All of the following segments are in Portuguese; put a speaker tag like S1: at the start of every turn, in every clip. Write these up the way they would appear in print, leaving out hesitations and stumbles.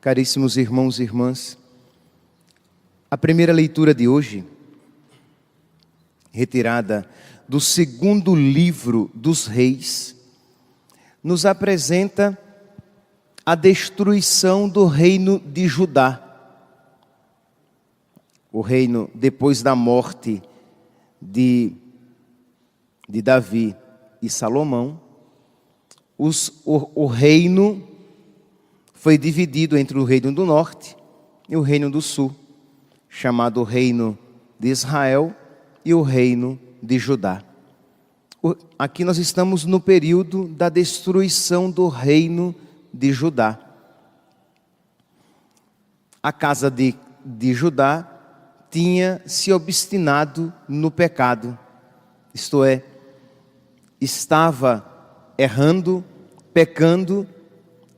S1: Caríssimos irmãos e irmãs, a primeira leitura de hoje, retirada do segundo livro dos Reis, nos apresenta a destruição do reino de Judá. O reino depois da morte de Davi e Salomão, o reino foi dividido entre o reino do norte e o reino do sul, chamado reino de Israel e o reino de Judá. Aqui nós estamos no período da destruição do reino de Judá. A casa de Judá tinha se obstinado no pecado, isto é, estava errando, pecando,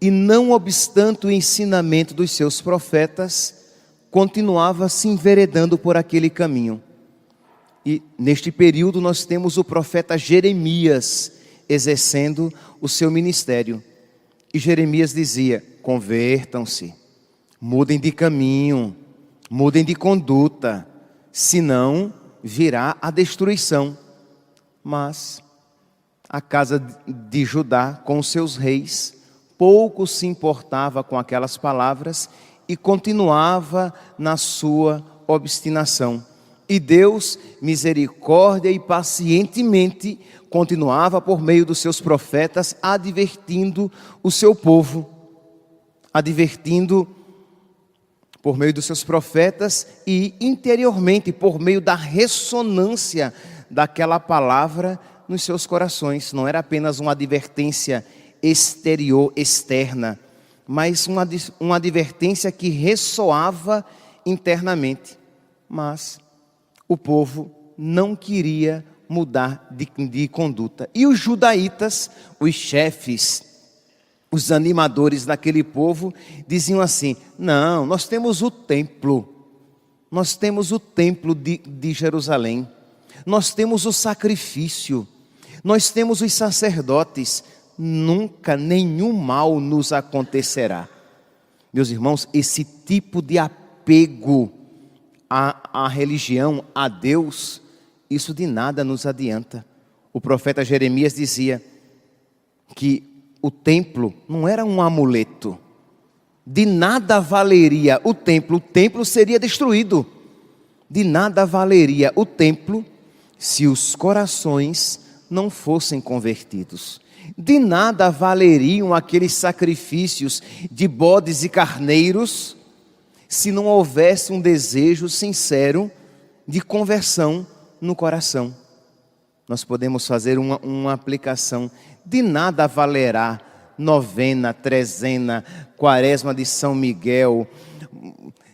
S1: e não obstante o ensinamento dos seus profetas, continuava se enveredando por aquele caminho. E neste período nós temos o profeta Jeremias exercendo o seu ministério. E Jeremias dizia: convertam-se, mudem de caminho, mudem de conduta, senão virá a destruição. Mas a casa de Judá, com os seus reis, pouco se importava com aquelas palavras e continuava na sua obstinação. E Deus, misericórdia e pacientemente, continuava por meio dos seus profetas advertindo o seu povo, advertindo por meio dos seus profetas e interiormente por meio da ressonância daquela palavra nos seus corações. Não era apenas uma advertência exterior, externa, mas uma advertência que ressoava internamente. Mas o povo não queria mudar de conduta. E os judaítas, os chefes, os animadores daquele povo, diziam assim: não, nós temos o templo de Jerusalém, nós temos o sacrifício, nós temos os sacerdotes, nunca nenhum mal nos acontecerá. Meus irmãos, esse tipo de apego à religião, a Deus, isso de nada nos adianta. O profeta Jeremias dizia que o templo não era um amuleto, de nada valeria o templo seria destruído. De nada valeria o templo se os corações não fossem convertidos. De nada valeriam aqueles sacrifícios de bodes e carneiros se não houvesse um desejo sincero de conversão no coração. Nós podemos fazer uma aplicação. De nada valerá novena, trezena, quaresma de São Miguel,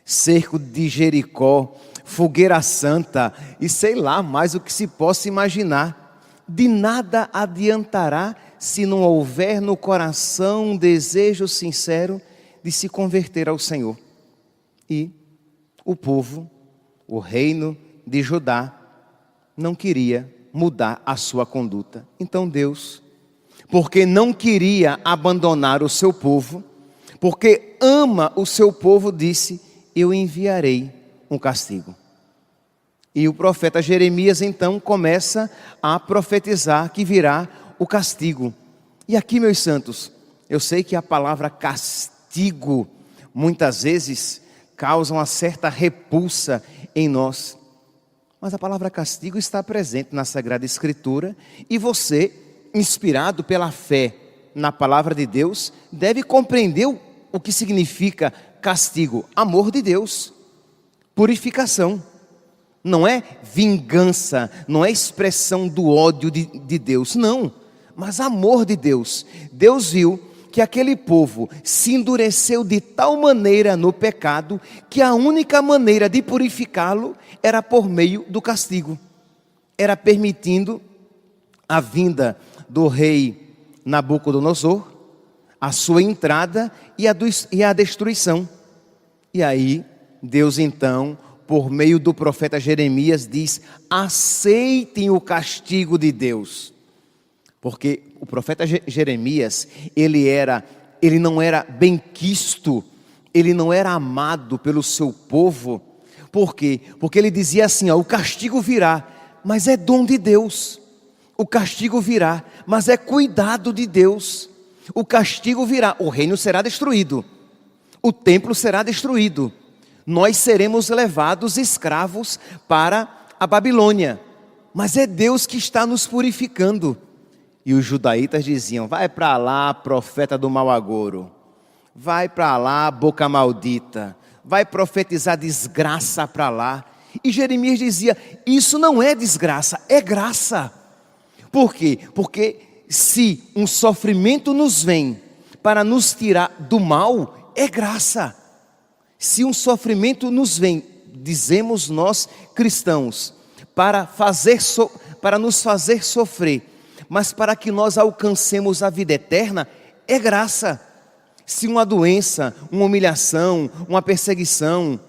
S1: cerco de Jericó, fogueira santa e sei lá mais o que se possa imaginar. De nada adiantará se não houver no coração um desejo sincero de se converter ao Senhor. E o povo, o reino de Judá, não queria mudar a sua conduta. Então Deus, porque não queria abandonar o seu povo, porque ama o seu povo, disse: eu enviarei um castigo. E o profeta Jeremias então começa a profetizar que virá o castigo. E aqui, meus santos, eu sei que a palavra castigo muitas vezes causa uma certa repulsa em nós, mas a palavra castigo está presente na Sagrada Escritura e você, inspirado pela fé na palavra de Deus, deve compreender o que significa castigo: amor de Deus, purificação. Não é vingança, não é expressão do ódio de Deus, não, mas amor de Deus. Deus viu que aquele povo se endureceu de tal maneira no pecado, que a única maneira de purificá-lo era por meio do castigo. Era permitindo a vinda do rei Nabucodonosor, a sua entrada e a destruição. E aí Deus então, por meio do profeta Jeremias, diz: aceitem o castigo de Deus. Porque o profeta Jeremias, ele não era benquisto ele não era amado pelo seu povo. Por quê? Porque ele dizia assim, ó, o castigo virá, mas é dom de Deus. O castigo virá, mas é cuidado de Deus. O castigo virá, o reino será destruído, o templo será destruído, nós seremos levados escravos para a Babilônia, mas é Deus que está nos purificando. E os judaítas diziam, vai para lá, profeta do mau agouro, vai para lá, boca maldita, vai profetizar desgraça para lá. E Jeremias dizia, isso não é desgraça, é graça. Por quê? Porque se um sofrimento nos vem para nos tirar do mal, é graça. Se um sofrimento nos vem, dizemos nós cristãos, para nos fazer sofrer, mas para que nós alcancemos a vida eterna, é graça. Se uma doença, uma humilhação, uma perseguição,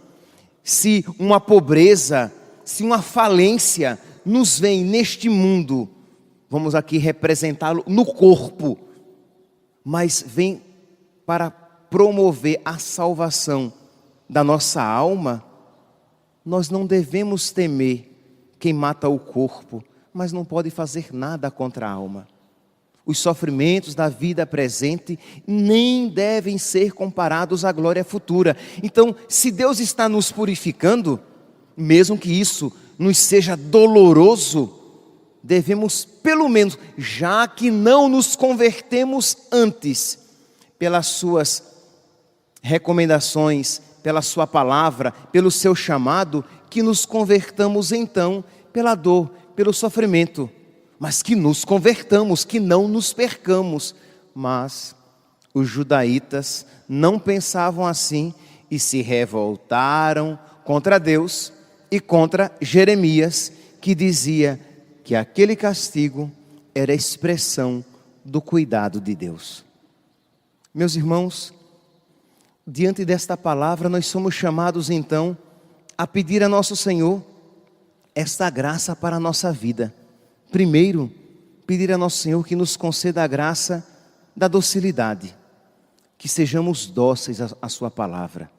S1: se uma pobreza, se uma falência nos vem neste mundo, vamos aqui representá-lo no corpo, mas vem para promover a salvação da nossa alma, nós não devemos temer quem mata o corpo, mas não pode fazer nada contra a alma. Os sofrimentos da vida presente nem devem ser comparados à glória futura. Então, se Deus está nos purificando, mesmo que isso nos seja doloroso, devemos pelo menos, já que não nos convertemos antes, pelas suas recomendações, pela sua palavra, pelo seu chamado, que nos convertamos então pela dor, pelo sofrimento, mas que nos convertamos, que não nos percamos. Mas os judaítas não pensavam assim e se revoltaram contra Deus e contra Jeremias, que dizia que aquele castigo era expressão do cuidado de Deus. Meus irmãos, diante desta palavra nós somos chamados então a pedir a nosso Senhor esta graça para a nossa vida. Primeiro, pedir a nosso Senhor que nos conceda a graça da docilidade, que sejamos dóceis à sua palavra,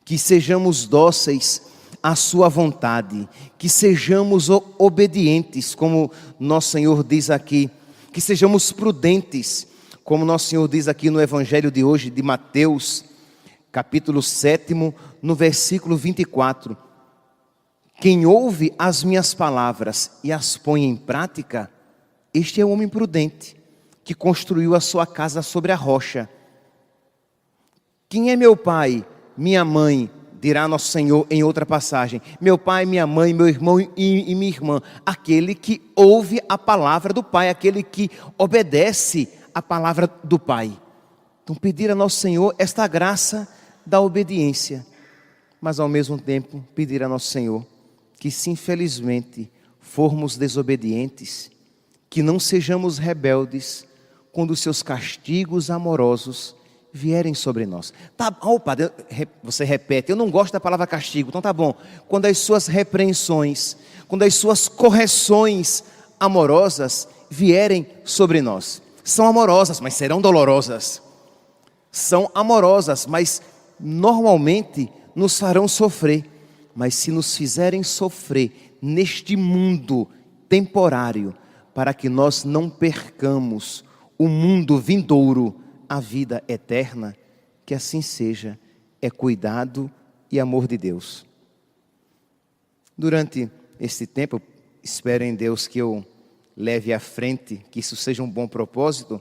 S1: que sejamos dóceis à sua vontade, que sejamos obedientes, como nosso Senhor diz aqui, que sejamos prudentes, como nosso Senhor diz aqui no Evangelho de hoje, de Mateus, capítulo 7, no versículo 24. Quem ouve as minhas palavras e as põe em prática, este é o homem prudente, que construiu a sua casa sobre a rocha. Quem é meu pai, minha mãe, dirá nosso Senhor em outra passagem, meu pai, minha mãe, meu irmão e minha irmã, aquele que ouve a palavra do Pai, aquele que obedece a palavra do Pai. Então pedir a nosso Senhor esta graça da obediência, mas ao mesmo tempo pedir a nosso Senhor que se infelizmente formos desobedientes, que não sejamos rebeldes quando os seus castigos amorosos vierem sobre nós. Tá, padre, você repete, eu não gosto da palavra castigo, então tá bom. Quando as suas repreensões, quando as suas correções amorosas vierem sobre nós. São amorosas, mas serão dolorosas. São amorosas, mas normalmente nos farão sofrer. Mas se nos fizerem sofrer neste mundo temporário, para que nós não percamos o mundo vindouro, a vida eterna, que assim seja, é cuidado e amor de Deus. Durante este tempo, espero em Deus que eu leve à frente, que isso seja um bom propósito,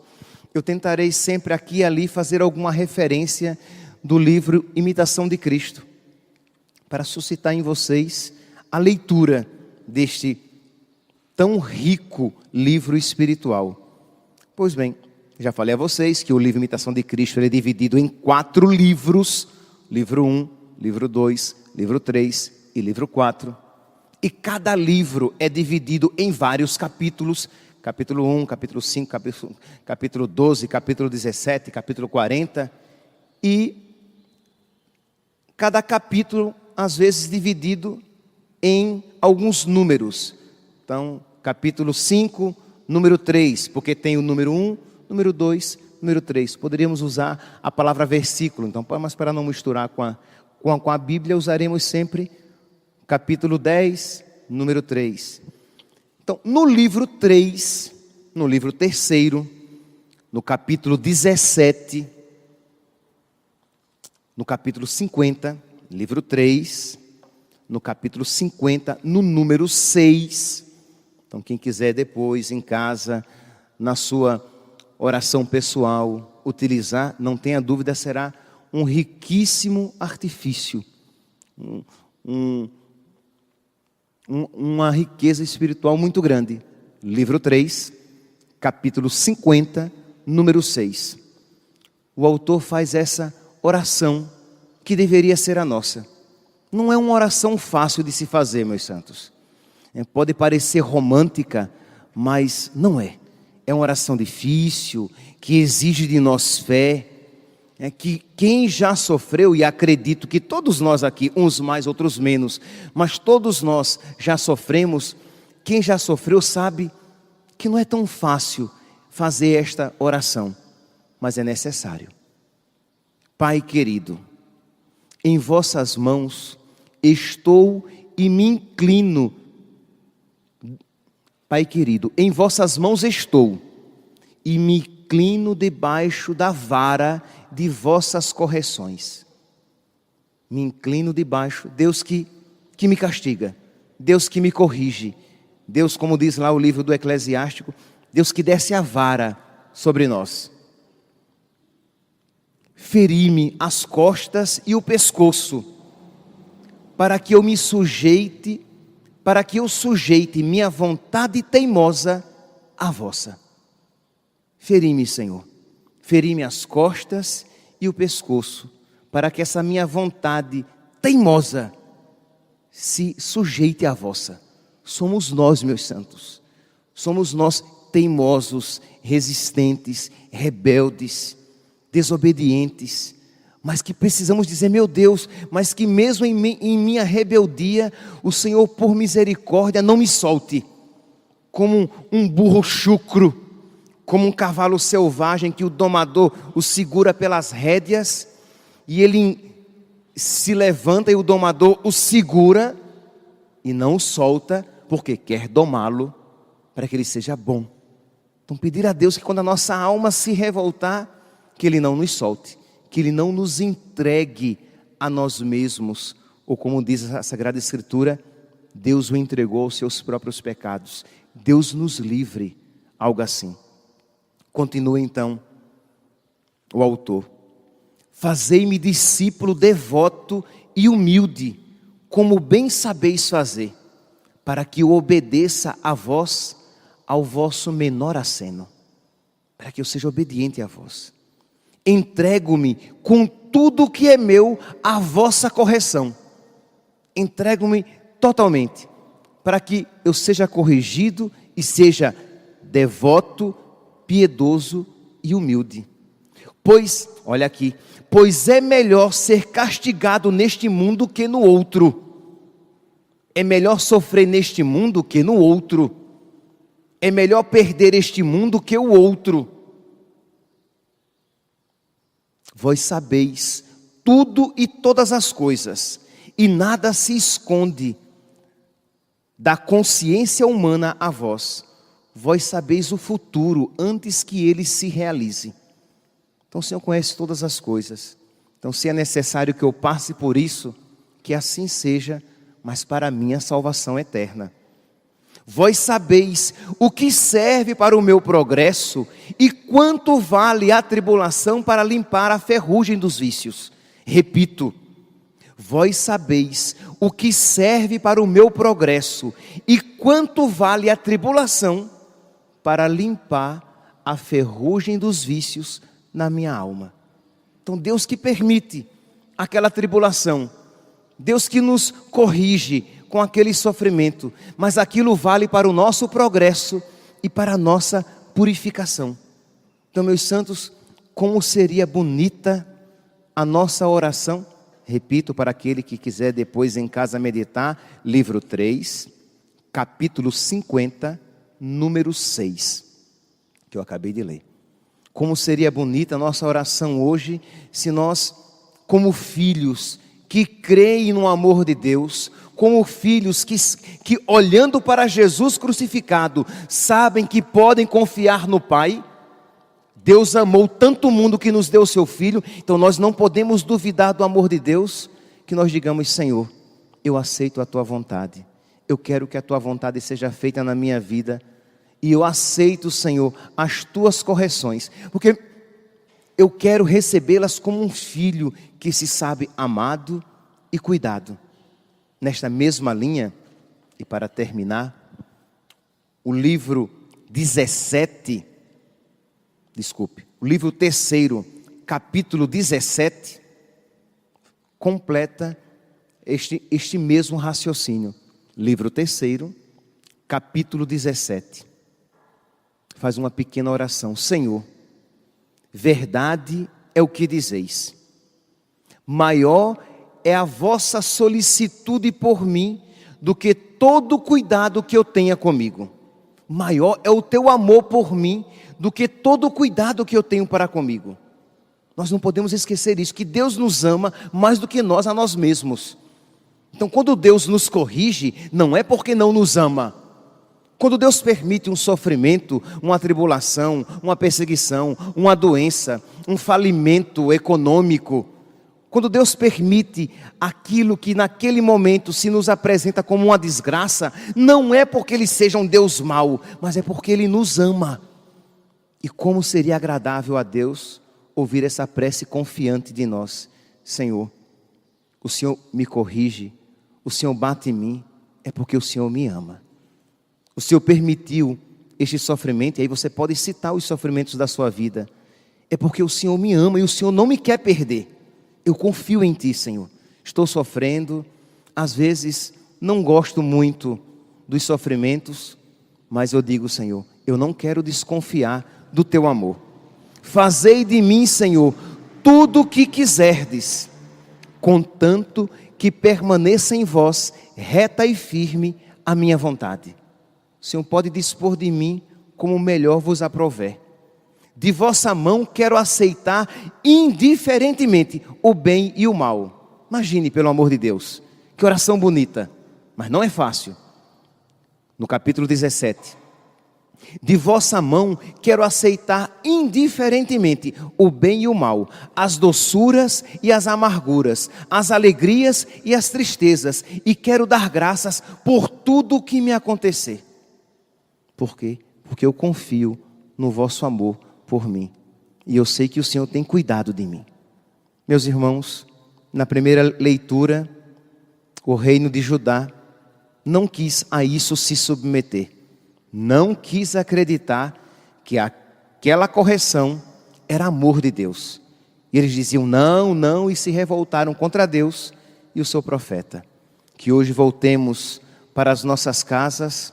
S1: eu tentarei sempre aqui e ali fazer alguma referência do livro Imitação de Cristo, para suscitar em vocês a leitura deste tão rico livro espiritual. Pois bem, já falei a vocês que o livro Imitação de Cristo é dividido em 4 livros, livro 1, livro 2, livro 3 e livro 4. E cada livro é dividido em vários capítulos, capítulo 1, capítulo 5, capítulo 12, capítulo 17, capítulo 40. E cada capítulo às vezes dividido em alguns números. Então, capítulo 5, número 3, porque tem o número 1, número 2, número 3. Poderíamos usar a palavra versículo, então, mas para não misturar com a Bíblia, usaremos sempre capítulo 10, número 3. Então, no livro 3, no livro 3º, no capítulo 17, no capítulo 50, livro 3, no capítulo 50, no número 6. Então, quem quiser depois, em casa, na sua oração pessoal, utilizar, não tenha dúvida, será um riquíssimo artifício, uma riqueza espiritual muito grande. Livro 3, capítulo 50, número 6. O autor faz essa oração que deveria ser a nossa. Não é uma oração fácil de se fazer, meus santos. Pode parecer romântica, mas não é. É uma oração difícil, que exige de nós fé. Que quem já sofreu, e acredito que todos nós aqui, uns mais, outros menos, mas todos nós já sofremos, quem já sofreu sabe que não é tão fácil fazer esta oração, mas é necessário. Pai querido, em vossas mãos estou e me inclino. Pai querido, em vossas mãos estou e me inclino debaixo da vara de vossas correções. Me inclino debaixo, Deus que me castiga, Deus que me corrige, Deus, como diz lá o livro do Eclesiástico, Deus que desce a vara sobre nós. Feri-me as costas e o pescoço, para que eu sujeite minha vontade teimosa à vossa. Feri-me, Senhor, feri-me as costas e o pescoço, para que essa minha vontade teimosa se sujeite à vossa. Somos nós, meus santos, somos nós teimosos, resistentes, rebeldes, desobedientes, mas que precisamos dizer, meu Deus, mas que mesmo em minha rebeldia, o Senhor por misericórdia não me solte, como um burro chucro, como um cavalo selvagem que o domador o segura pelas rédeas, e ele se levanta e o domador o segura, e não o solta, porque quer domá-lo, para que ele seja bom. Então pedir a Deus que quando a nossa alma se revoltar, que Ele não nos solte, que Ele não nos entregue a nós mesmos, ou como diz a Sagrada Escritura, Deus o entregou aos seus próprios pecados. Deus nos livre, algo assim. Continua então o autor. Fazei-me discípulo devoto e humilde, como bem sabeis fazer, para que eu obedeça a vós, ao vosso menor aceno, para que eu seja obediente a vós. Entrego-me com tudo que é meu à vossa correção. Entrego-me totalmente, para que eu seja corrigido e seja devoto, piedoso e humilde. Pois, olha aqui, pois é melhor ser castigado neste mundo que no outro. É melhor sofrer neste mundo que no outro. É melhor perder este mundo que o outro. Vós sabeis tudo e todas as coisas, e nada se esconde da consciência humana a vós. Vós sabeis o futuro antes que ele se realize. Então o Senhor conhece todas as coisas. Então se é necessário que eu passe por isso, que assim seja, mas para a minha salvação eterna. Vós sabeis o que serve para o meu progresso e quanto vale a tribulação para limpar a ferrugem dos vícios. Repito, vós sabeis o que serve para o meu progresso e quanto vale a tribulação para limpar a ferrugem dos vícios na minha alma. Então Deus que permite aquela tribulação, Deus que nos corrige com aquele sofrimento, mas aquilo vale para o nosso progresso e para a nossa purificação. Então, meus santos, como seria bonita a nossa oração? Repito, para aquele que quiser depois em casa meditar, livro 3, capítulo 50, número 6, que eu acabei de ler. Como seria bonita a nossa oração hoje se nós, como filhos que creem no amor de Deus, como filhos que olhando para Jesus crucificado, sabem que podem confiar no Pai. Deus amou tanto o mundo que nos deu o seu Filho, então nós não podemos duvidar do amor de Deus, que nós digamos: Senhor, eu aceito a Tua vontade, eu quero que a Tua vontade seja feita na minha vida, e eu aceito, Senhor, as Tuas correções, porque eu quero recebê-las como um filho que se sabe amado e cuidado. Nesta mesma linha, e para terminar, o livro 3º, capítulo 17, completa este mesmo raciocínio. Livro 3º, capítulo 17. Faz uma pequena oração. Senhor, verdade é o que dizeis. Maior é a vossa solicitude por mim do que todo cuidado que eu tenha comigo. Maior é o teu amor por mim do que todo o cuidado que eu tenho para comigo. Nós não podemos esquecer isso, que Deus nos ama mais do que nós a nós mesmos. Então, quando Deus nos corrige, não é porque não nos ama. Quando Deus permite um sofrimento, uma tribulação, uma perseguição, uma doença, um falimento econômico, quando Deus permite aquilo que naquele momento se nos apresenta como uma desgraça, não é porque Ele seja um Deus mau, mas é porque Ele nos ama. E como seria agradável a Deus ouvir essa prece confiante de nós: Senhor, o Senhor me corrige, o Senhor bate em mim, é porque o Senhor me ama. O Senhor permitiu este sofrimento, e aí você pode citar os sofrimentos da sua vida, é porque o Senhor me ama e o Senhor não me quer perder. Eu confio em Ti, Senhor. Estou sofrendo, às vezes não gosto muito dos sofrimentos, mas eu digo: Senhor, eu não quero desconfiar do Teu amor. Fazei de mim, Senhor, tudo o que quiserdes, contanto que permaneça em vós reta e firme a minha vontade. O Senhor pode dispor de mim como melhor vos aprouver. De vossa mão quero aceitar indiferentemente o bem e o mal. Imagine, pelo amor de Deus, que oração bonita, mas não é fácil. No capítulo 17: de vossa mão quero aceitar indiferentemente o bem e o mal, as doçuras e as amarguras, as alegrias e as tristezas, e quero dar graças por tudo o que me acontecer. Por quê? Porque eu confio no vosso amor por mim, e eu sei que o Senhor tem cuidado de mim. Meus irmãos, na primeira leitura, o reino de Judá não quis a isso se submeter, não quis acreditar que aquela correção era amor de Deus, e eles diziam não, não, e se revoltaram contra Deus e o seu profeta. Que hoje voltemos para as nossas casas,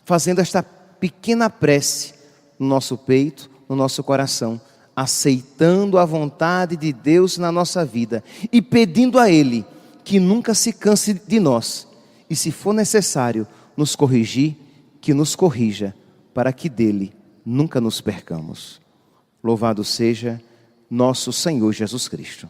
S1: fazendo esta pequena prece no nosso peito, no nosso coração, aceitando a vontade de Deus na nossa vida e pedindo a Ele que nunca se canse de nós, e se for necessário nos corrigir, que nos corrija, para que dele nunca nos percamos. Louvado seja nosso Senhor Jesus Cristo.